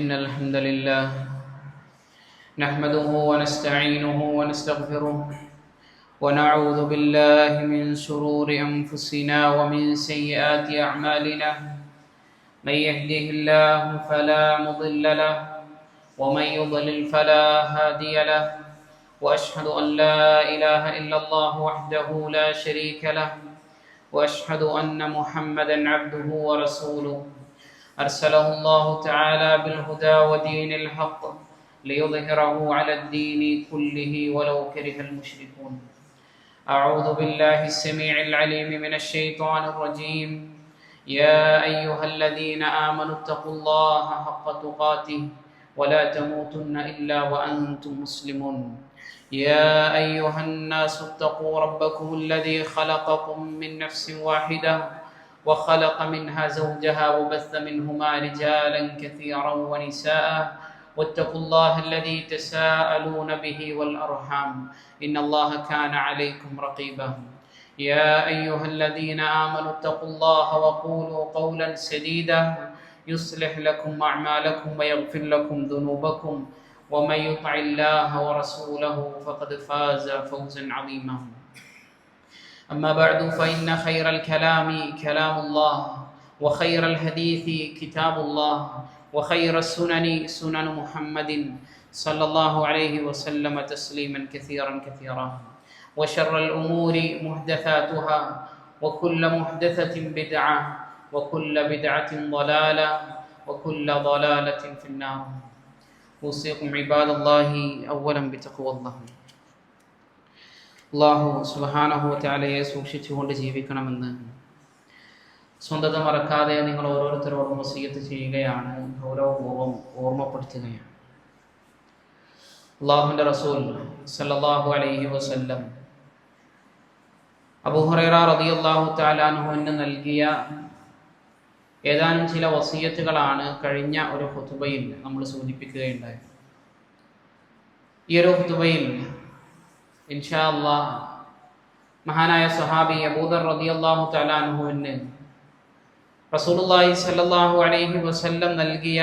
إن الحمد لله نحمده ونستعينه ونستغفره ونعوذ بالله من شرور أنفسنا ومن سيئات أعمالنا من يهده الله فلا مضل له ومن يضلل فلا هادي له وأشهد أن لا إله إلا الله وحده لا شريك له وأشهد أن محمدا عبده ورسوله أرسله الله تعالى بالهدى ودين الحق ليظهره على الدين كله ولو كره المشركون. أعوذ بالله السميع العليم من الشيطان الرجيم. يا أيها الذين آمنوا اتقوا الله حق تقاته ولا تموتن إلا وأنتم مسلمون. يا أيها الناس اتقوا ربكم الذي خلقكم من نفس واحدة وخلق منها زوجها وبث منهما رجالا كثيرا ونساء واتقوا الله الذي تساءلون به والأرحام إن الله كان عليكم رقيبا. يا أيها الذين آمنوا اتقوا الله وقولوا قولا سديدا يصلح لكم أعمالكم ويغفر لكم ذنوبكم ومن يطع الله ورسوله فقد فاز فوزا عظيما. أما بعد فإن خير الكلام كلام الله وخير الحديث كتاب الله وخير السنن سنن محمد صلى الله عليه وسلم تسليما كثيرا كثيرا وشر الأمور محدثاتها وكل محدثة بدعة وكل بدعة ضلالة وكل ضلالة في النار. أوصيكم عباد الله أولا بتقوى الله. അള്ളാഹു സുബ്ഹാനഹു വ തആലയെ സൂക്ഷിച്ചുകൊണ്ട് ജീവിക്കണമെന്ന് സ്വന്തത മറക്കാതെ നിങ്ങൾ ഓരോരുത്തരോടും വസിയ്യത്ത് ചെയ്യുകയാണ്, ഗൗരവപൂർവ്വം ഓർമ്മപ്പെടുത്തുകയാണ്. അള്ളാഹുവിൻ്റെ റസൂൽ സല്ലല്ലാഹു അലൈഹി വസല്ലം അബൂ ഹുറൈറ റളിയല്ലാഹു തആല അൻഹുവിന് നൽകിയ ഏതാനും ചില വസിയ്യത്തുകളാണ് കഴിഞ്ഞ ഒരു ഖുതുബയിൽ നമ്മൾ സൂചിപ്പിക്കുകയുണ്ടായത്. ഈ ഒരു ഖുതുബയിൽ ഇൻഷാ അല്ലാഹ് മഹാനായ സ്വഹാബി അബൂദർ റളിയല്ലാഹു തആല അൻഹുവിന് റസൂലുള്ളാഹി സ്വല്ലല്ലാഹു അലൈഹി വസല്ലം നൽകിയ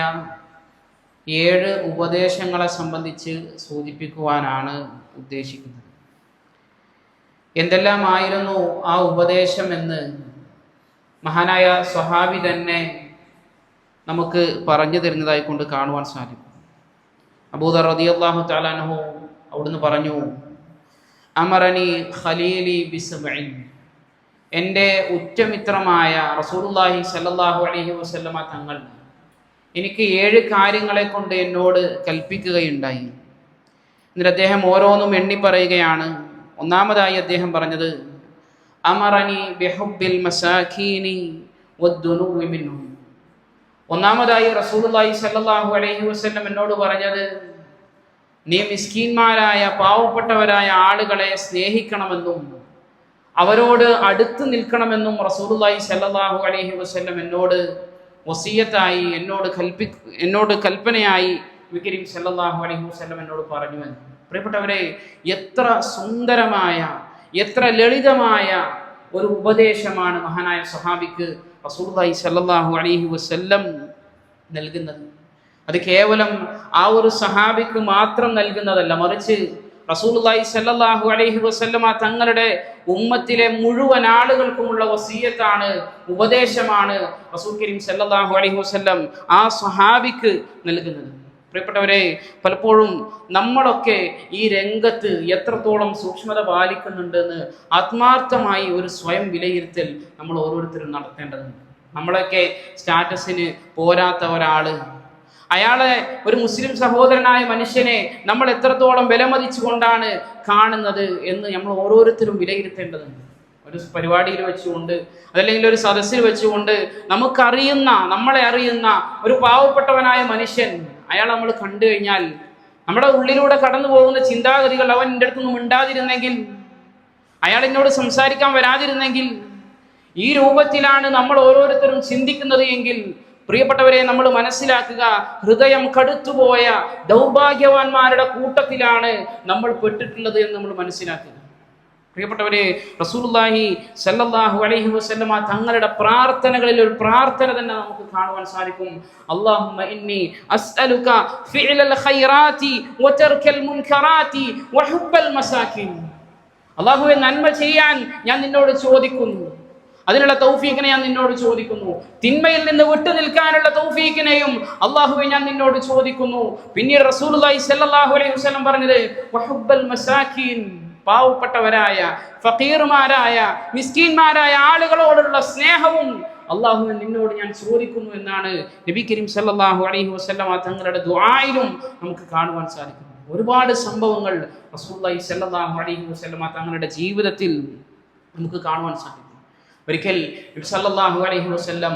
7 ഉപദേശങ്ങളെ സംബന്ധിച്ച് സൂചിപ്പിക്കുവാനാണ് ഉദ്ദേശിക്കുന്നത്. എന്തെല്ലാമായിരുന്നു ആ ഉപദേശം എന്ന് മഹാനായ സ്വഹാബി തന്നെ നമുക്ക് പറഞ്ഞു തരുന്നതായി കൊണ്ട് കാണുവാൻ സാധിക്കും. അബൂദർ റളിയല്ലാഹു തആല അൻഹു അവിടുന്ന് പറഞ്ഞു, അമറനി ഖലീലി ബിസബഇൻ, എൻ്റെ ഉറ്റമിത്രമായ റസൂലുള്ളാഹി സ്വല്ലല്ലാഹു അലൈഹി വസല്ലമ തങ്ങൾ എനിക്ക് 7 കാര്യങ്ങളെ കൊണ്ട് എന്നോട് കൽപ്പിക്കുകയുണ്ടായി. എന്നിട്ട് അദ്ദേഹം ഓരോന്നും എണ്ണി പറയുകയാണ്. ഒന്നാമതായി അദ്ദേഹം പറഞ്ഞത്, അമറനി ബിഹുബ്ബിൽ മസാകീനി വദ്ദുനൂവി മിൻഹും. ഒന്നാമതായി റസൂലുള്ളാഹി സ്വല്ലല്ലാഹു അലൈഹി വസല്ലം എന്നോട് പറഞ്ഞത്, നീ മിസ്കീന്മാരായ പാവപ്പെട്ടവരായ ആളുകളെ സ്നേഹിക്കണമെന്നും അവരോട് അടുത്ത് നിൽക്കണമെന്നും റസൂലുള്ളാഹി സ്വല്ലല്ലാഹു അലൈഹി വസല്ലം എന്നോട് വസിയ്യത്തായി എന്നോട് കൽപ്പനയായി നബി കരീം സ്വല്ലല്ലാഹു അലൈഹി വസല്ലം എന്നോട് പറഞ്ഞു എന്ന്. പ്രിയപ്പെട്ടവരെ, എത്ര സുന്ദരമായ എത്ര ലളിതമായ ഒരു ഉപദേശമാണ് മഹാനായ സ്വഹാബിക്ക് റസൂലുള്ളാഹി സ്വല്ലല്ലാഹു അലൈഹി വസല്ലം നൽകുന്നത്. അത് കേവലം ആ ഒരു സഹാബിക്ക് മാത്രം നൽകുന്നതല്ല, മറിച്ച് റസൂലുള്ളാഹി സ്വല്ലല്ലാഹു അലൈഹി വസല്ലമ തങ്ങളുടെ ഉമ്മത്തിലെ മുഴുവൻ ആളുകൾക്കുമുള്ള വസിയ്യത്താണ്, ഉപദേശമാണ് റസൂൽ കരീം സ്വല്ലല്ലാഹു അലൈഹി വസല്ലം ആ സഹാബിക്ക് നൽകുന്നത്. പ്രിയപ്പെട്ടവരെ, പലപ്പോഴും നമ്മളൊക്കെ ഈ രംഗത്ത് എത്രത്തോളം സൂക്ഷ്മത പാലിക്കുന്നുണ്ടെന്ന് ആത്മാർത്ഥമായി ഒരു സ്വയം വിലയിരുത്തൽ നമ്മൾ ഓരോരുത്തരും നടത്തേണ്ടതുണ്ട്. നമ്മളൊക്കെ സ്റ്റാറ്റസിന് പോരാത്ത ഒരാള്, അയാളെ ഒരു മുസ്ലിം സഹോദരനായ മനുഷ്യനെ നമ്മൾ എത്രത്തോളം വിലമതിച്ചു കൊണ്ടാണ് കാണുന്നത് എന്ന് നമ്മൾ ഓരോരുത്തരും വിലയിരുത്തേണ്ടതുണ്ട്. ഒരു പരിപാടിയിൽ വെച്ചുകൊണ്ട് അതല്ലെങ്കിൽ ഒരു സദസ്സിൽ വെച്ചുകൊണ്ട് നമ്മളെ അറിയുന്ന ഒരു പാവപ്പെട്ടവനായ മനുഷ്യൻ, അയാൾ നമ്മൾ കണ്ടു കഴിഞ്ഞാൽ നമ്മുടെ ഉള്ളിലൂടെ കടന്നു പോകുന്ന ചിന്താഗതികൾ, അവൻ എൻ്റെ അടുത്തൊന്നും മിണ്ടാതിരുന്നെങ്കിൽ, അയാൾ എന്നോട് സംസാരിക്കാൻ വരാതിരുന്നെങ്കിൽ, ഈ രൂപത്തിലാണ് നമ്മൾ ഓരോരുത്തരും ചിന്തിക്കുന്നത് എങ്കിൽ പ്രിയപ്പെട്ടവരെ, നമ്മൾ മനസ്സിലാക്കുക, ഹൃദയം കടുത്തുപോയ ദൗർഭാഗ്യവാന്മാരുടെ കൂട്ടത്തിലാണ് നമ്മൾ പെട്ടിട്ടുള്ളത് എന്ന് നമ്മൾ മനസ്സിലാക്കുക. പ്രിയപ്പെട്ടവരെ, റസൂലുള്ളാഹി സ്വല്ലല്ലാഹു അലൈഹി വസല്ലമ തങ്ങളുടെ പ്രാർത്ഥനകളിൽ ഒരു പ്രാർത്ഥന തന്നെ നമുക്ക് കാണുവാൻ സാധിക്കും. അല്ലാഹുമ്മ ഇന്നി അസ്അലുക ഫിഅലൽ ഖൈറാത്തി വതർക്കൽ മുൻകറാത്തി വഹുബ്ബൽ മസാകിൻ. അല്ലാഹുവേ, നന്മ ചെയ്യാൻ ഞാൻ നിന്നോട് ചോദിക്കുന്നു, അതിനുള്ള തൗഫീഖിനെ ഞാൻ നിന്നോട് ചോദിക്കുന്നു. തിന്മയിൽ നിന്ന് വിട്ടു നിൽക്കാനുള്ള തൗഫീഖിനെയും അല്ലാഹുവേ ഞാൻ നിന്നോട് ചോദിക്കുന്നു. പിന്നീട് റസൂലുള്ളാഹി സ്വല്ലല്ലാഹു അലൈഹി വസല്ലം പറഞ്ഞത് വഹുബ്ബൽ മസാകിൻ, പാവപ്പെട്ടവരായ ഫഖീർമാരായ മിസ്കീന്മാരായ ആളുകളോടുള്ള സ്നേഹവും അല്ലാഹുവേ നിന്നോട് ഞാൻ ചോദിക്കുന്നു എന്നാണ് നബി കരീം സല്ലല്ലാഹു അലൈഹി വസല്ലം തങ്ങളുടെ ദുആയിലും നമുക്ക് കാണുവാൻ സാധിക്കും. ഒരുപാട് സംഭവങ്ങൾ റസൂലുള്ളാഹി സല്ലല്ലാഹു അലൈഹി വസല്ലം തങ്ങളുടെ ജീവിതത്തിൽ നമുക്ക് കാണുവാൻ സാധിക്കും. ഒരിക്കൽ നബി സല്ലല്ലാഹു അലൈഹി വസല്ലം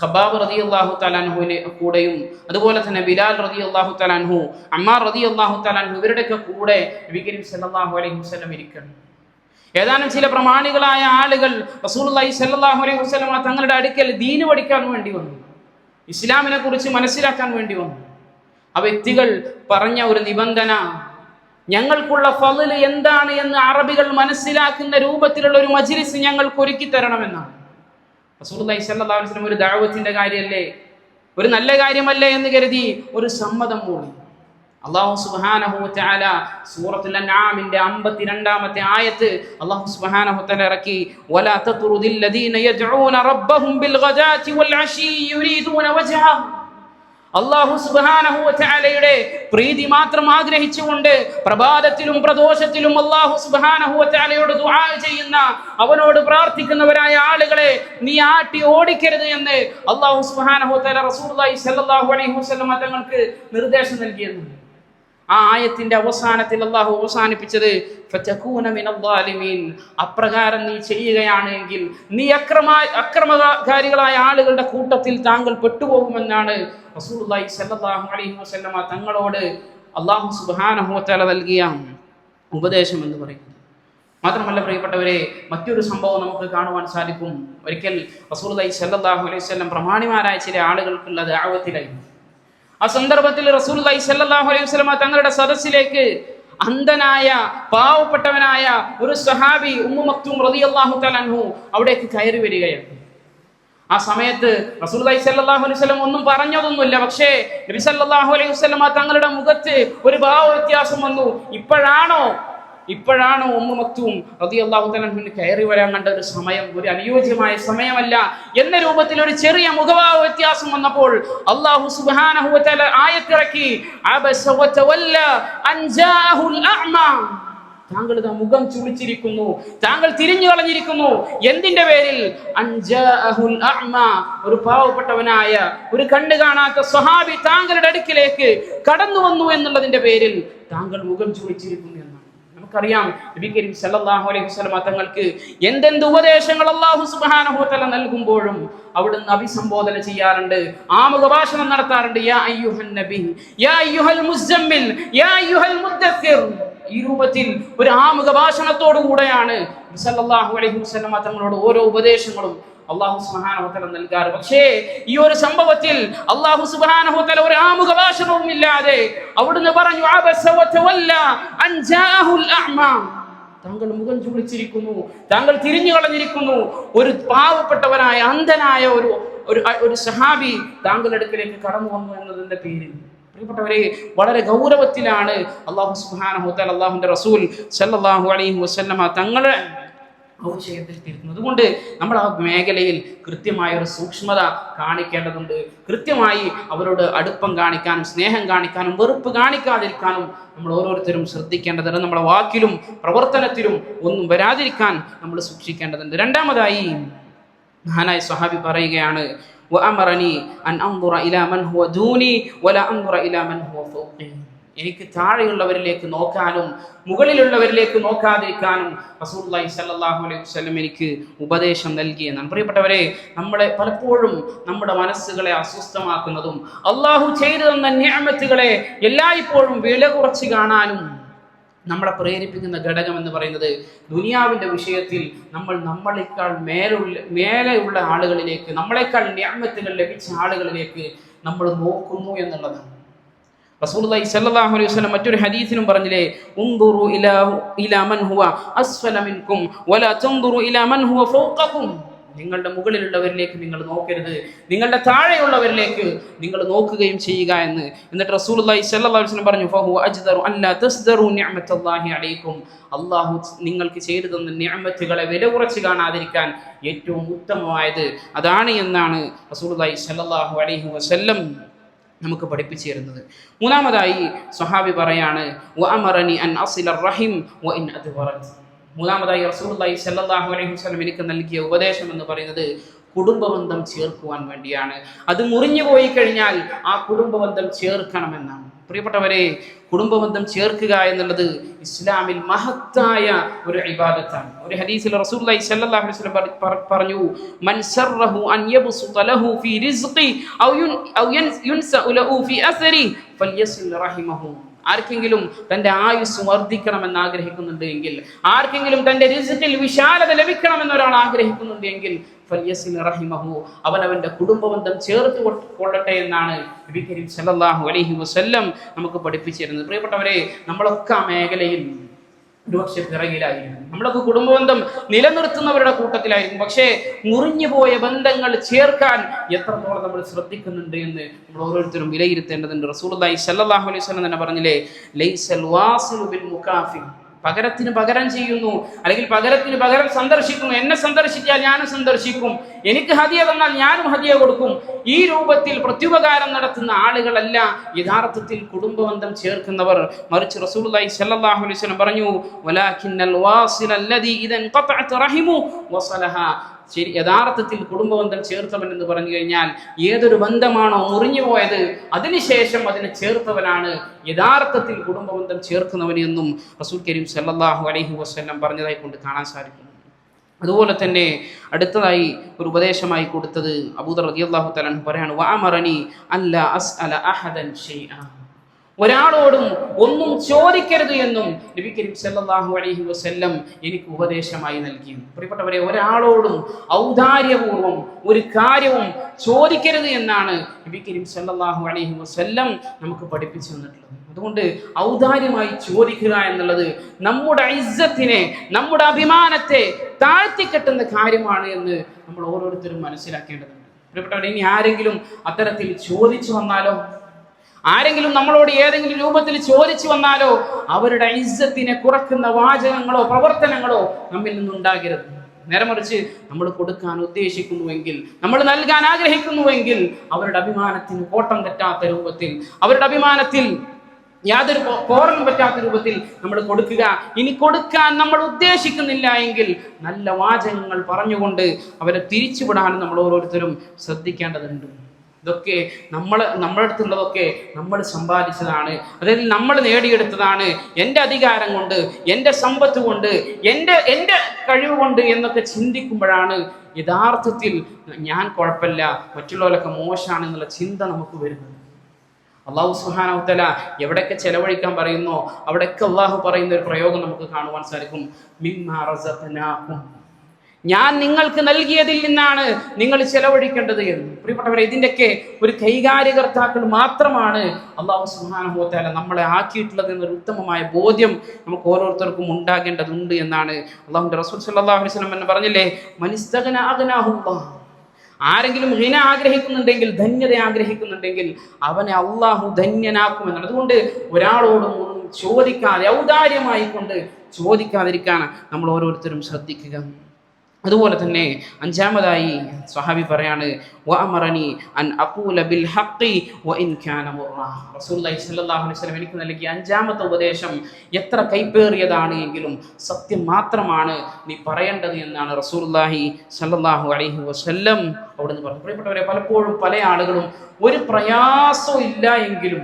ഖബ്ബാബ് റളിയല്ലാഹു തആല അൻഹുവിന്റെ കൂടെയും അതുപോലെ തന്നെ ബിലാൽ റളിയല്ലാഹു തആല അൻഹു, അമ്മാർ റളിയല്ലാഹു തആല അൻഹു ഇവരുടെയൊക്കെ കൂടെ നബി കരീം സല്ലല്ലാഹു അലൈഹി വസല്ലം ഇരിക്കുന്നു. ഏതാനും ചില പ്രമാണികളായ ആളുകൾ റസൂലുള്ളാഹി സ്വല്ലല്ലാഹു അലൈഹി വസല്ലം തങ്ങളുടെ അടുക്കൽ ദീന് പഠിക്കാൻ വേണ്ടി വന്നു, ഇസ്ലാമിനെ കുറിച്ച് മനസ്സിലാക്കാൻ വേണ്ടി വന്നു. ആ വ്യക്തികൾ പറഞ്ഞ ഒരു നിബന്ധന, ഞങ്ങൾക്കുള്ള ഫള് എന്താണ് എന്ന് അറബികൾ മനസ്സിലാക്കുന്ന രൂപത്തിലുള്ള ഒരു മജ്ലിസ് ഞങ്ങൾക്ക് ഒരുക്കി തരണമെന്നാണ്. റസൂലുള്ളാഹി സ്വല്ലല്ലാഹു അലൈഹി വസല്ലം ഒരു ദഅവത്തിന്റെ കാര്യമല്ലേ, ഒരു നല്ല കാര്യമല്ലേ എന്ന് കരുതി ഒരു സമ്മതം മൂളി. അല്ലാഹു സുബ്ഹാനഹു വ തആല സൂറത്തുൽ അൻആമിന്റെ 52ാമത്തെ ആയത്ത് അല്ലാഹു സുബ്ഹാനഹു വ തആല ഇറക്കി, വലാ തത്റുദിൽ ലദീന യദ്ഊന റബ്ബഹും ബിൽ ഗദാതി വൽ അശീ യുരീദൂന വജ്ഹ. അല്ലാഹു സുബ്ഹാനഹു വ തആലയുടെ പ്രീതി മാത്രം ആഗ്രഹിച്ചുകൊണ്ട് പ്രഭാതത്തിലും പ്രദോഷത്തിലും അല്ലാഹു സുബ്ഹാനഹു വ തആലയോട് ദുആ ചെയ്യുന്ന, അവനോട് പ്രാർത്ഥിക്കുന്നവരായ ആളുകളെ നീ ആട്ടി ഓടിക്കരുത് എന്ന് അല്ലാഹു സുബ്ഹാനഹു വ തആല റസൂലുള്ളാഹി സ്വല്ലല്ലാഹു അലൈഹി വസല്ലം തങ്ങൾക്ക് നിർദ്ദേശം നൽകിയിരുന്നു. ആ ആയത്തിന്റെ അവസാനത്തിൽ അല്ലാഹു അവസാനിപ്പിച്ചത് ഫതകൂന മിനൽ ളാലിമീൻ, അപ്രകാരം നീ ചെയ്യുകയാണ് എങ്കിൽ നീ അക്രമകാരികളായ ആളുകളുടെ കൂട്ടത്തിൽ താങ്കൾ പെട്ടുപോകുമെന്നാണ് റസൂലുള്ളാഹി സ്വല്ലല്ലാഹു അലൈഹി വസല്ലം തങ്ങളോട് അല്ലാഹു സുബ്ഹാനഹു വ തആല നൽകിയ ഉപദേശം എന്ന് പറയുന്നത്. മാത്രമല്ല പ്രിയപ്പെട്ടവരെ, മറ്റൊരു സംഭവം നമുക്ക് കാണുവാൻ സാധിക്കും. ഒരിക്കൽ റസൂലുള്ളാഹി സ്വല്ലല്ലാഹു അലൈഹി വസല്ലം പ്രമാണിമാരായ ചില ആളുകൾക്കുള്ള ദഅവത്തിലായിരുന്നു. ആ സന്ദർഭത്തിൽ റസൂലുള്ളാഹി സ്വല്ലല്ലാഹു അലൈഹി വസല്ലം തങ്ങളുടെ സദസ്സിലേക്ക് അന്ധനായ പാവപ്പെട്ടവനായ ഒരു സഹാബി ഉമ്മു മക്തൂം റളിയല്ലാഹു തആല അൻഹു അവിടേക്ക് കയറി വരികയാണ്. ആ സമയത്ത് റസൂലുള്ളാഹി സ്വല്ലല്ലാഹു അലൈഹി വസല്ലം ഒന്നും പറഞ്ഞതൊന്നുമില്ല. പക്ഷേ നബി സല്ലല്ലാഹു അലൈഹി വസല്ലം തങ്ങളുടെ മുഖത്ത് ഒരു ഭാവ വ്യത്യാസം വന്നു. ഇപ്പോഴാണോ ഉമ്മു മക്തൂം റളിയല്ലാഹു തആല അൻഹു കയറി വരാൻ കണ്ട ഒരു സമയം ഒരു അനുയോജ്യമായ സമയമല്ല എന്ന രൂപത്തിൽ ഒരു ചെറിയ മുഖഭാവ വ്യത്യാസം വന്നപ്പോൾ അല്ലാഹു സുബ്ഹാനഹു വ തആല ആയത്തിറക്കി, അബസ വ തവല്ല അൻ ജാഅഹുൽ അഅ്മ. താങ്കൾ ഇതാ മുഖം ചുളിച്ചിരിക്കുന്നു, താങ്കൾ തിരിഞ്ഞു കളഞ്ഞിരിക്കുന്നു. എന്തിന്റെ പേരിൽ? അൻ ജാഅഹുൽ അഅ്മ, ഒരു പാവപ്പെട്ടവനായ ഒരു കണ്ണ് കാണാത്ത സ്വഹാബി താങ്കളുടെ അടുക്കിലേക്ക് കടന്നു വന്നു എന്നുള്ളതിന്റെ പേരിൽ താങ്കൾ മുഖം ചുളിച്ചിരിക്കുന്നു എന്നാണ്. നമുക്കറിയാം നബി കരീം സല്ലല്ലാഹു അലൈഹി വസല്ലം തങ്ങൾക്ക് എന്തെന്ത് ഉപദേശങ്ങൾ അല്ലാഹു സുബ്ഹാനഹു വ തആല നൽകുമ്പോഴും അവിടുന്ന് അഭിസംബോധന ചെയ്യാറുണ്ട്, ആമുഖ ഭാഷണം നടത്താറുണ്ട്. യാ അയ്യുഹൻ നബി, യാ അയ്യുഹൽ മുസ്സമ്മിൽ, യാ അയ്യുഹൽ മുദ്ദസ്സിർ. ഈ രൂപത്തിൽ ഒരു ആമുഖ ഭാഷണത്തോടു കൂടെയാണ് സല്ലല്ലാഹു അലൈഹി വസല്ലം തങ്ങളോട് ഓരോ ഉപദേശങ്ങളും അല്ലാഹു സുബ്ഹാനഹു വ തആല നൽകാറ്. പക്ഷേ ഈ ഒരു സംഭവത്തിൽ അല്ലാഹു സുബ്ഹാനഹു വ തആല ഒരു ആമുഖ ഭാഷണവും ഇല്ലാതെ അവിടുന്ന് പറഞ്ഞു, അബസ വ തവല്ല അൻ ജാഅഹുൽ അഅ്മ. താങ്കൾ മുഖം ചുളിച്ചിരിക്കുന്നു, താങ്കൾ തിരിഞ്ഞു കളഞ്ഞിരിക്കുന്നു. ഒരു പാവപ്പെട്ടവനായ അന്ധനായ ഒരു സഹാബി താങ്കളുടെ അടുക്കലേക്ക് കടന്നു വന്നു എന്നതിന്റെ പേരിൽ. പ്രിയപ്പെട്ടവരെ, വളരെ ഗൗരവത്തിലാണ് അല്ലാഹു സുബ്ഹാനഹു വ തആല അല്ലാഹുവിന്റെ റസൂൽ സല്ലല്ലാഹു അലൈഹി വസല്ലം തങ്ങളെ വിഷയത്തിൽ തിരുത്തുന്നത്. അതുകൊണ്ട് നമ്മൾ ആ മേഖലയിൽ കൃത്യമായ ഒരു സൂക്ഷ്മത കാണിക്കേണ്ടതുണ്ട്. കൃത്യമായി അവരോട് അടുപ്പം കാണിക്കാനും സ്നേഹം കാണിക്കാനും വെറുപ്പ് കാണിക്കാതിരിക്കാനും നമ്മൾ ഓരോരുത്തരും ശ്രദ്ധിക്കേണ്ടതുണ്ട്. നമ്മുടെ വാക്കിലും പ്രവർത്തനത്തിലും ഒന്നും വരാതിരിക്കാൻ നമ്മൾ സൂക്ഷിക്കേണ്ടതുണ്ട്. രണ്ടാമതായി മഹാനായ സ്വഹാബി പറയുകയാണ്, വഅമറനി അൻ അൻദുറ ഇലാ മൻ ഹുവ ദൂനി വലാ അൻദുറ ഇലാ മൻ ഹുവ ഫൗഖി. എനിക്ക് താഴെയുള്ളവരിലേക്ക് നോക്കാനും മുകളിലുള്ളവരിലേക്ക് നോക്കാതിരിക്കാനും റസൂലുള്ളാഹി സ്വല്ലല്ലാഹു അലൈഹി വസല്ലം എനിക്ക് ഉപദേശം നൽകി എന്നാണ്. പ്രിയപ്പെട്ടവരെ, നമ്മളെ പലപ്പോഴും നമ്മുടെ മനസ്സുകളെ അസ്വസ്ഥമാക്കുന്നതും അള്ളാഹു ചെയ്തു തന്ന നിഅമത്തുകളെ എല്ലായ്പ്പോഴും വില കുറച്ച് കാണാനും നമ്മളെ പ്രേരിപ്പിക്കുന്ന ഘടകം എന്ന് പറയുന്നത് ദുനിയാവിൻ്റെ വിഷയത്തിൽ നമ്മളെക്കാൾ മേലെയുള്ള ആളുകളിലേക്ക്, നമ്മളെക്കാൾ നിഅമത്തുകൾ ലഭിച്ച ആളുകളിലേക്ക് നമ്മൾ നോക്കുന്നു എന്നുള്ളതാണ്. റസൂലുള്ളാഹി സ്വല്ലല്ലാഹു അലൈഹി വസല്ലം മറ്റൊരു ഹദീസിലും പറഞ്ഞില്ലേ, ഉൻദുറു ഇലാ മൻ ഹുവ അസ്ഫല മിൻകും വലാ തൻദുറു ഇലാ മൻ ഹുവ ഫൗഖകും. നിങ്ങളുടെ മുകളിലുള്ളവരിലേക്ക് നിങ്ങൾ നോക്കരുത്, നിങ്ങളുടെ താഴെയുള്ളവരിലേക്ക് നിങ്ങൾ നോക്കുകയും ചെയ്യുക എന്ന്. എന്നിട്ട് റസൂലുള്ളാഹി സ്വല്ലല്ലാഹു അലൈഹി വസല്ലം പറഞ്ഞു, ഫഹു അജ്ദറു അല്ലാ തസ്ദറു നിഅമത്തല്ലാഹി അലൈക്കും. അല്ലാഹു നിങ്ങൾക്ക് ചെയ്തു തന്ന നിഅമത്തുകളെ വില കുറച്ച് കാണാതിരിക്കാൻ ഏറ്റവും ഉത്തമമായത് അതാണ് എന്നാണ് റസൂലുള്ളാഹി സ്വല്ലല്ലാഹു അലൈഹി വസല്ലം നമുക്ക് പഠിപ്പിച്ചു തരുന്നത്. മൂന്നാമതായി സ്വഹാബി പറയാണ്, വഅമറനി അൻ അസില റഹിം വഇൻ അദ്വറത്. മൂന്നാമതായി റസൂലുള്ളാഹി സ്വല്ലല്ലാഹു അലൈഹി വസല്ലം എനിക്ക് നൽകിയ ഉപദേശം എന്ന് പറയുന്നത് കുടുംബബന്ധം ചേർക്കുവാൻ വേണ്ടിയാണ്. അത് മുറിഞ്ഞു പോയി കഴിഞ്ഞാൽ ആ കുടുംബബന്ധം ചേർക്കണമെന്നാണ്. പ്രിയപ്പെട്ടവരെ, കുടുംബബന്ധം ചേർക്കുക എന്നുള്ളത് ഇസ്ലാമിൽ മഹത്തായ ഒരു ഇബാദത്താണ്. ഒരു ഹദീസിൽ റസൂലുള്ളാഹി സ്വല്ലല്ലാഹു അലൈഹി വസല്ലം പറഞ്ഞു, മൻ സറഹു അൻ യബ്സുത ലഹു ഫീ റിസ്ഖി ഔ യുൻസഉ ലഹു ഫീ അസരി ഫൽയസിൽ റഹിമഹു. ആർക്കെങ്കിലും തൻ്റെ ആയുസ് വർദ്ധിക്കണമെന്ന് ആഗ്രഹിക്കുന്നുണ്ട് എങ്കിൽ, ആർക്കെങ്കിലും തൻ്റെ റിസ്ഖിൽ വിശാലത ലഭിക്കണമെന്ന് ഒരാൾ ആഗ്രഹിക്കുന്നുണ്ട് എങ്കിൽ ഫൽയസിൽ റഹിമഹു, അവനവൻ്റെ കുടുംബബന്ധം ചേർത്ത് കൊള്ളട്ടെ എന്നാണ് നബി കരീം സല്ലല്ലാഹു അലൈഹി വസല്ലം നമുക്ക് പഠിപ്പിച്ചു തരുന്നത്. പ്രിയപ്പെട്ടവരെ, നമ്മളൊക്കെ ആ മേഖലയിൽ ഒരുപക്ഷെ പിറകിലായിരുന്നു. നമ്മളൊക്കെ കുടുംബബന്ധം നിലനിർത്തുന്നവരുടെ കൂട്ടത്തിലായിരിക്കും. പക്ഷേ മുറിഞ്ഞുപോയ ബന്ധങ്ങൾ ചേർക്കാൻ എത്രത്തോളം നമ്മൾ ശ്രദ്ധിക്കുന്നുണ്ട് എന്ന് നമ്മൾ ഓരോരുത്തരും വിലയിരുത്തേണ്ടതുണ്ട്. റസൂലുള്ളാഹി സ്വല്ലല്ലാഹു അലൈഹി വസല്ലം തന്നെ പറഞ്ഞില്ലേ, ലൈസൽ വാസിലു ബിൽ മുകാഫി, പകരത്തിന് പകരം ചെയ്യുന്നു, അല്ലെങ്കിൽ പകരത്തിന് പകരം സന്ദർശിക്കുന്നു. എന്നെ സന്ദർശിച്ചാൽ ഞാനും സന്ദർശിക്കും, എനിക്ക് ഹദിയ തന്നാൽ ഞാനും ഹദിയ കൊടുക്കും. ഈ രൂപത്തിൽ പ്രത്യുപകാരം നടത്തുന്ന ആളുകളല്ല യഥാർത്ഥത്തിൽ കുടുംബബന്ധം ചേർക്കുന്നവർ. മറിച്ച് റസൂലുള്ളാഹി സ്വല്ലല്ലാഹു അലൈഹി വസല്ലം പറഞ്ഞു, വലാകിന്നൽ വാസില അല്ലദീ ഇദൻ ഖതഅത റഹിമു വസലഹ. ശരി, യഥാർത്ഥത്തിൽ കുടുംബബന്ധം ചേർത്തവൻ എന്ന് പറഞ്ഞു കഴിഞ്ഞാൽ ഏതൊരു ബന്ധമാണോ മുറിഞ്ഞു പോയത് അതിനുശേഷം അതിനെ ചേർത്തവനാണ് യഥാർത്ഥത്തിൽ കുടുംബബന്ധം ചേർക്കുന്നവൻ എന്നും റസൂൽ കരീം സല്ലല്ലാഹു അലൈഹി വസല്ലം പറഞ്ഞതായി കൊണ്ട് കാണാൻ സാധിക്കുന്നു. അതുപോലെ തന്നെ അടുത്തതായി ഒരു ഉപദേശമായി കൊടുത്തത് അബൂദർ റളിയല്ലാഹു തആല അൻഹു പറയാണ്, വഅമറനി അല്ലാ അസ്അല അഹദൻ ഷൈഅ. ഒരാളോടും ഒന്നും ചോദിക്കരുത് എന്നും നബി കരീം സല്ലല്ലാഹു അലൈഹി വസല്ലം എനിക്ക് ഉപദേശമായി നൽകി. പ്രിയപ്പെട്ടവരെ, ഒരാളോടും ഔദാര്യപൂർവ്വം ഒരു കാര്യവും ചോദിക്കരുത് എന്നാണ് നബി കരീം സല്ലല്ലാഹു അലൈഹി വസല്ലം നമുക്ക് പഠിപ്പിച്ചു തന്നിട്ടുള്ളത്. അതുകൊണ്ട് ഔദാര്യമായി ചോദിക്കുക എന്നുള്ളത് നമ്മുടെ ഇസ്സത്തിനെ, നമ്മുടെ അഭിമാനത്തെ താഴ്ത്തിക്കെട്ടുന്ന കാര്യമാണ് എന്ന് നമ്മൾ ഓരോരുത്തരും മനസ്സിലാക്കേണ്ടതുണ്ട്. പ്രിയപ്പെട്ടവരെ, ഇനി ആരെങ്കിലും അത്തരത്തിൽ ചോദിച്ചു വന്നാലോ, ആരെങ്കിലും നമ്മളോട് ഏതെങ്കിലും രൂപത്തിൽ ചോദിച്ചു വന്നാലോ അവരുടെ ഇസ്സത്തിനെ കുറക്കുന്ന വാചകങ്ങളോ പ്രവർത്തനങ്ങളോ നമ്മിൽ നിന്നുണ്ടാകരുത്. നേരെ മറിച്ച് നമ്മൾ കൊടുക്കാൻ ഉദ്ദേശിക്കുന്നുവെങ്കിൽ, നമ്മൾ നൽകാൻ ആഗ്രഹിക്കുന്നുവെങ്കിൽ അവരുടെ അഭിമാനത്തിന് കോട്ടം തെറ്റാത്ത രൂപത്തിൽ, അവരുടെ അഭിമാനത്തിൽ യാതൊരു പോറലും പറ്റാത്ത രൂപത്തിൽ നമ്മൾ കൊടുക്കുക. ഇനി കൊടുക്കാൻ നമ്മൾ ഉദ്ദേശിക്കുന്നില്ല എങ്കിൽ നല്ല വാചകങ്ങൾ പറഞ്ഞുകൊണ്ട് അവരെ തിരിച്ചുവിടാനും നമ്മൾ ഓരോരുത്തരും ശ്രദ്ധിക്കേണ്ടതുണ്ട്. ഇതൊക്കെ നമ്മുടെ അടുത്തുള്ളതൊക്കെ നമ്മൾ സമ്പാദിച്ചതാണ്, അതായത് നമ്മൾ നേടിയെടുത്തതാണ്, എൻ്റെ അധികാരം കൊണ്ട്, എൻ്റെ സമ്പത്ത് കൊണ്ട്, എൻ്റെ കഴിവ് കൊണ്ട് എന്നൊക്കെ ചിന്തിക്കുമ്പോഴാണ് യഥാർത്ഥത്തിൽ ഞാൻ കുഴപ്പമില്ല, മറ്റുള്ളവരൊക്കെ മോശമാണെന്നുള്ള ചിന്ത നമുക്ക് വരുന്നത്. അല്ലാഹു സുബ്ഹാനഹു വ തആല എവിടെയൊക്കെ ചെലവഴിക്കാൻ പറയുന്നോ അവിടെയൊക്കെ അള്ളാഹു പറയുന്ന ഒരു പ്രയോഗം നമുക്ക് കാണുവാൻ സാധിക്കും, മിമ്മാ റസഖ്നാകും, ഞാൻ നിങ്ങൾക്ക് നൽകിയതിൽ നിന്നാണ് നിങ്ങൾ ചെലവഴിക്കേണ്ടത് എന്ന്. പ്രിയപ്പെട്ടവരെ, ഇതിൻ്റെയൊക്കെ ഒരു കൈകാര്യകർത്താക്കൾ മാത്രമാണ് അല്ലാഹു സുബ്ഹാനഹു വ തആല നമ്മളെ ആക്കിയിട്ടുള്ളത് എന്നൊരു ഉത്തമമായ ബോധ്യം നമുക്ക് ഓരോരുത്തർക്കും ഉണ്ടാകേണ്ടതുണ്ട് എന്നാണ് അല്ലാഹുവിൻ്റെ റസൂൽ സല്ലല്ലാഹു അലൈഹി വസല്ലം എന്ന് പറഞ്ഞില്ലേ, മനിസ്തഗ്ന അഗ്നാഹുല്ലാഹ്. ആരെങ്കിലും ഹിന ആഗ്രഹിക്കുന്നുണ്ടെങ്കിൽ, ധന്യത ആഗ്രഹിക്കുന്നുണ്ടെങ്കിൽ അവനെ അള്ളാഹു ധന്യനാക്കുമെന്നാണ്. അതുകൊണ്ട് ഒരാളോടും ഒന്നും ചോദിക്കാതെ, ഔദാര്യമായി കൊണ്ട് ചോദിക്കാതിരിക്കാൻ നമ്മൾ ഓരോരുത്തരും ശ്രദ്ധിക്കുക. അതുപോലെ തന്നെ അഞ്ചാമതായി സ്വഹാബി പറയാണ്, വഅമറനി അൻ അഖൂല ബിൽ ഹഖി വഇൻ കാന മുർറാ. റസൂലുള്ളാഹി സ്വല്ലല്ലാഹു അലൈഹി വസല്ലം എനിക്ക് നൽകിയ അഞ്ചാമത്തെ ഉപദേശം എത്ര കൈപ്പേറിയതാണ് എങ്കിലും സത്യം മാത്രമാണ് നീ പറയേണ്ടത് എന്നാണ് റസൂലുള്ളാഹി സ്വല്ലല്ലാഹു അലൈഹി വസല്ലം അവിടുന്ന് പറഞ്ഞു. പ്രിയപ്പെട്ടവരെ, പലപ്പോഴും പല ആളുകളും ഒരു പ്രയാസവും ഇല്ല എങ്കിലും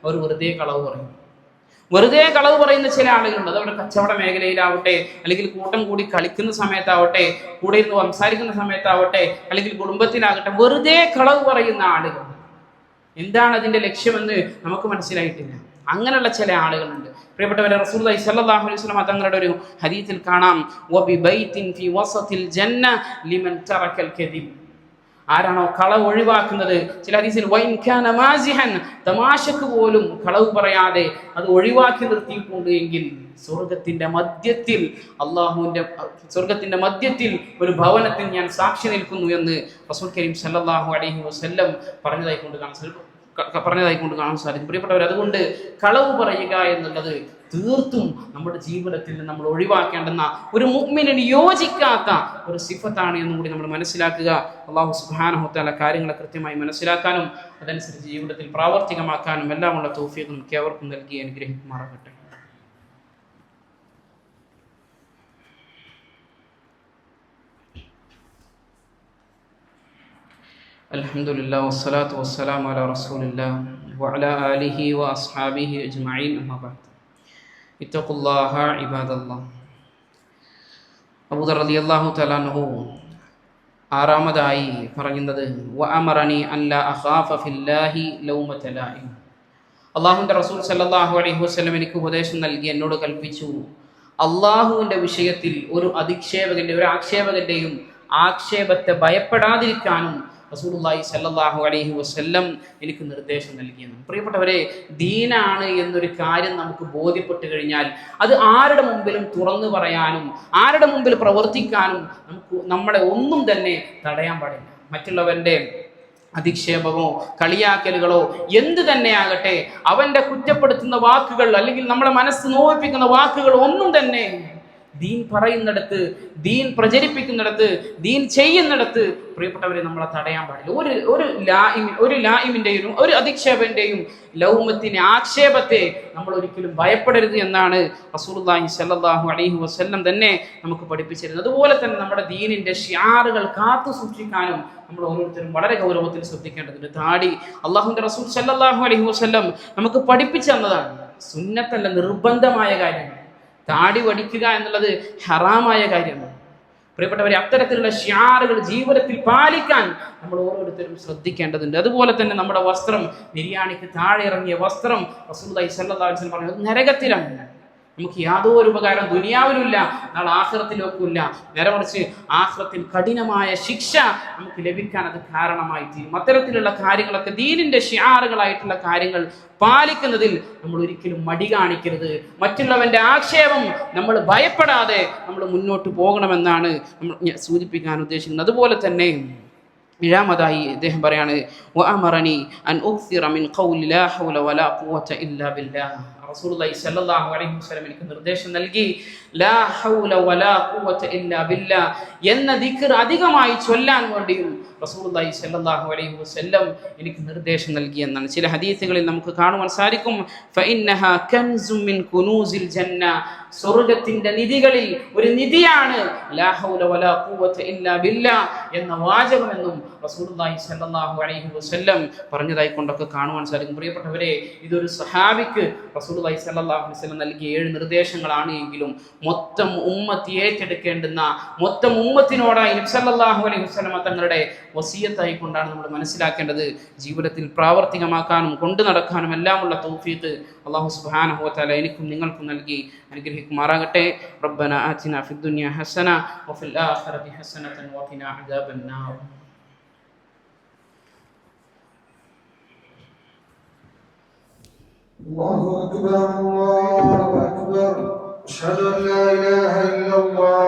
അവർ വെറുതെ കളവ് പറയും. വെറുതെ കളവ് പറയുന്ന ചില ആളുകളുണ്ട്. അതവരുടെ കച്ചവട മേഖലയിലാവട്ടെ, അല്ലെങ്കിൽ കൂട്ടം കൂടി കളിക്കുന്ന സമയത്താവട്ടെ, കൂടെ ഇരുന്ന് സംസാരിക്കുന്ന സമയത്താവട്ടെ, അല്ലെങ്കിൽ കുടുംബത്തിലാകട്ടെ, വെറുതെ കളവ് പറയുന്ന ആളുകൾ. എന്താണ് അതിൻ്റെ ലക്ഷ്യമെന്ന് നമുക്ക് മനസ്സിലായിട്ടില്ല. അങ്ങനെയുള്ള ചില ആളുകളുണ്ട്. പ്രിയപ്പെട്ടവരെ, റസൂലുള്ളാഹി സ്വല്ലല്ലാഹു അലൈഹി വസല്ലം തങ്ങളുടെ ഒരു ഹദീസിൽ കാണാം, വബിബൈത്തിൻ ഫി വസത്തിൽ ജന്ന ലിമൻ തറക്കൽ കദിബ്. ആരാണോ കളവ് ഒഴിവാക്കുന്നത്, ചില ഹദീസിൽ വൈൻ കാന മാസിഹൻ, തമാശക്ക് പോലും കളവ് പറയാതെ അത് ഒഴിവാക്കി നിർത്തിയിട്ടുണ്ട് എങ്കിൽ സ്വർഗത്തിന്റെ മധ്യത്തിൽ ഒരു ഭവനത്തിൽ ഞാൻ സാക്ഷി നിൽക്കുന്നു എന്ന് റസൂൽ കരീം സല്ലല്ലാഹു അലൈഹി വസല്ലം പറഞ്ഞതായി കൊണ്ട് കാണാൻ സാധിക്കും. പ്രിയപ്പെട്ടവർ, അതുകൊണ്ട് കളവ് പറയുക എന്നുള്ളത് തീർത്തും നമ്മുടെ ജീവിതത്തിൽ നിന്ന് നമ്മൾ ഒഴിവാക്കേണ്ടുന്ന, ഒരു മുഅ്മിനിന് യോജിക്കാത്ത ഒരു സിഫത്താണ് എന്നും കൂടി നമ്മൾ മനസ്സിലാക്കുക. അല്ലാഹു സുബ്ഹാനഹു വ തആല കാര്യങ്ങളെ കൃത്യമായി മനസ്സിലാക്കാനും അതനുസരിച്ച് ജീവിതത്തിൽ പ്രാവർത്തികമാക്കാനും എല്ലാമുള്ള തൗഫീഖ് നമുക്ക് ഏവർക്കും നൽകി അനുഗ്രഹിക്കുമാറാകട്ടെ. അൽഹംദുലില്ലാഹി വസ്സലാത്തു വസ്സലാമു അലാ റസൂലില്ലാഹി വഅലാ ആലിഹി വഅസ്ഹാബിഹി അജ്മഈൻ. അമ്മാ ബഅദ്. ഇത്തഖുല്ലാഹ ഇബാദല്ലാഹ്. അബൂദർ റളിയല്ലാഹു തആല അൻഹു ആറാമതായി പറയുന്നത് വഅമറനി അല്ലാ അഖാഫ ഫില്ലാഹി ലൗമത ലായിം. അല്ലാഹുവിൻ്റെ റസൂൽ സല്ലല്ലാഹു അലൈഹി വസല്ലം എനിക്ക് ഉപദേശം നൽകി, എന്നോട് കൽപ്പിച്ചു, അല്ലാഹുവിൻ്റെ വിഷയത്തിൽ ഒരു ആക്ഷേപകന്റെയും ആക്ഷേപത്തെ ഭയപ്പെടാതിരിക്കാനും റസൂലുള്ളാഹി സ്വല്ലല്ലാഹു അലൈഹി വസല്ലം എനിക്ക് നിർദ്ദേശം നൽകിയെന്ന്. പ്രിയപ്പെട്ടവരെ, ദീനാണ് എന്നൊരു കാര്യം നമുക്ക് ബോധ്യപ്പെട്ട് കഴിഞ്ഞാൽ അത് ആരുടെ മുമ്പിലും തുറന്നു പറയാനും ആരുടെ മുമ്പിൽ പ്രവർത്തിക്കാനും നമ്മളെ ഒന്നും തന്നെ തടയാൻ പാടില്ല. മറ്റുള്ളവന്റെ അധിക്ഷേപമോ കളിയാക്കലുകളോ എന്ത് തന്നെയാകട്ടെ, അവന്റെ കുറ്റപ്പെടുത്തുന്ന വാക്കുകൾ അല്ലെങ്കിൽ നമ്മളെ മനസ്സ് നോവിപ്പിക്കുന്ന വാക്കുകൾ ഒന്നും തന്നെ ദീൻ പറയുന്നിടത്ത്, ദീൻ പ്രചരിപ്പിക്കുന്നിടത്ത്, ദീൻ ചെയ്യുന്നിടത്ത് പ്രിയപ്പെട്ടവരെ നമ്മളെ തടയാൻ പാടില്ല. ഒരു ലായിമിന്റെയും ഒരു അധിക്ഷേപന്റെയും ലൗമത്തിന്, ആക്ഷേപത്തെ നമ്മൾ ഒരിക്കലും ഭയപ്പെടരുത് എന്നാണ് റസൂലുള്ളാഹി സ്വല്ലല്ലാഹു അലൈഹി വസല്ലം തന്നെ നമുക്ക് പഠിപ്പിച്ചിരുന്നത്. അതുപോലെ തന്നെ നമ്മുടെ ദീനിന്റെ ഷിആറുകൾ കാത്തു സൂക്ഷിക്കാനും നമ്മൾ ഓരോരുത്തരും വളരെ ഗൗരവത്തിൽ ശ്രദ്ധിക്കേണ്ടതുണ്ട്. താടി അല്ലാഹുവിന്റെ റസൂൽ സ്വല്ലല്ലാഹു അലൈഹി വസല്ലം നമുക്ക് പഠിപ്പിച്ചു തന്നതാണ്. സുന്നത്തല്ല, നിർബന്ധമായ കാര്യമാണ്. താടി വടിക്കുക എന്നുള്ളത് ഹറാമായ കാര്യമാണ്. പ്രിയപ്പെട്ടവരെ, അത്തരത്തിലുള്ള ഷിആറുകൾ ജീവിതത്തിൽ പാലിക്കാൻ നമ്മൾ ഓരോരുത്തരും ശ്രദ്ധിക്കേണ്ടതുണ്ട്. അതുപോലെ തന്നെ നമ്മുടെ വസ്ത്രം, ബിരിയാണിക്ക് താഴെ ഇറങ്ങിയ വസ്ത്രം റസൂലുള്ളാഹി സ്വല്ലല്ലാഹു അലൈഹി വസല്ലം പറഞ്ഞത് നരകത്തിലാണ്. നമുക്ക് യാതൊരു ഉപകാരം ദുനിയാവിലുമില്ല, നാളെ ആഖിറത്തിലേക്കുമില്ല. നേരെ മറിച്ച് ആഖിറത്തിൽ കഠിനമായ ശിക്ഷ നമുക്ക് ലഭിക്കാൻ അത് കാരണമായി തീരും. അത്തരത്തിലുള്ള കാര്യങ്ങളൊക്കെ, ദീനിന്റെ ഷിആറുകളായിട്ടുള്ള കാര്യങ്ങൾ പാലിക്കുന്നതിൽ നമ്മൾ ഒരിക്കലും മടി കാണിക്കരുത്. മറ്റുള്ളവന്റെ ആക്ഷേപം നമ്മൾ ഭയപ്പെടാതെ നമ്മൾ മുന്നോട്ട് പോകണമെന്നാണ് നമ്മൾ സൂചിപ്പിക്കാൻ ഉദ്ദേശിക്കുന്നത്. അതുപോലെ തന്നെ ഏഴാമതായി അദ്ദേഹം പറയാണ് വഅമറനി അൻ ഉക്സിറ മിൻ ഖൗലി ലാ ഹൗല വലാ ഖുവത ഇല്ലാ ബില്ലാഹ്. റസൂലുള്ളാഹി സ്വല്ലല്ലാഹു അലൈഹി വസല്ലം എനിക്ക് നിർദ്ദേശം നൽകി, ലാ ഹൗല വലാ ഖുവത ഇല്ലാ ബില്ലാഹ് എന്ന ദിക്ർ അധികമായി ചൊല്ലാൻ വേണ്ടിയും റസൂലുള്ളാഹി സ്വല്ലല്ലാഹു അലൈഹി വസല്ലം എനിക്ക് നിർദ്ദേശം നൽകി എന്നാണ്. ചില ഹദീസുകളിൽ നമുക്ക് കാണുവാൻ സാധിക്കും, ഫഇന്നഹാ കൻസും മിൻ കുനൂസിൽ ജന്ന, സ്വർഗ്ഗത്തിന്റെ നിധികളിൽ ഒരു നിധിയാണ് ലാ ഹൗല വലാ ഖുവത ഇല്ലാ ബില്ലാഹ് എന്ന വാചകമെന്നും റസൂലുള്ളാഹി സ്വല്ലല്ലാഹു അലൈഹി വസല്ലം പറഞ്ഞതായി കൊണ്ടൊക്കെ കാണുവാൻ സാധിക്കും. പ്രിയപ്പെട്ടവരെ, ഇതൊരു സഹാബിക്ക് റസൂലുള്ളാഹി സ്വല്ലല്ലാഹു അലൈഹി വസല്ലം നൽകിയ 7 നിർദ്ദേശങ്ങളാണ് എങ്കിലും മൊത്തം ഉമ്മത്ത് ഏറ്റെടുക്കേണ്ടുന്ന, മൊത്തം ഉമ്മത്തിനോടായി നബി സല്ലല്ലാഹു അലൈഹി വസല്ലം തങ്ങളുടെ വസിയത്തായി കൊണ്ടാണ് നമ്മൾ മനസ്സിലാക്കേണ്ടത്. ജീവിതത്തിൽ പ്രാവർത്തികമാക്കാനും കൊണ്ടു നടക്കാനും എല്ലാമുള്ള തൗഫീഖ് അല്ലാഹു സുബ്ഹാനഹു വ തആല എനിക്കും നിങ്ങൾക്കും നൽകി അനുഗ്രഹിക്കുമാറാകട്ടെ. റബ്ബന ആതിനാ ഫിദ് ദുനിയ ഹസന വഫിൽ ആഖിറതി ഹസനതൻ വഖിനാ അദാബന്നാർ. الله أكبر الله أكبر أشهد أن لا إله إلا الله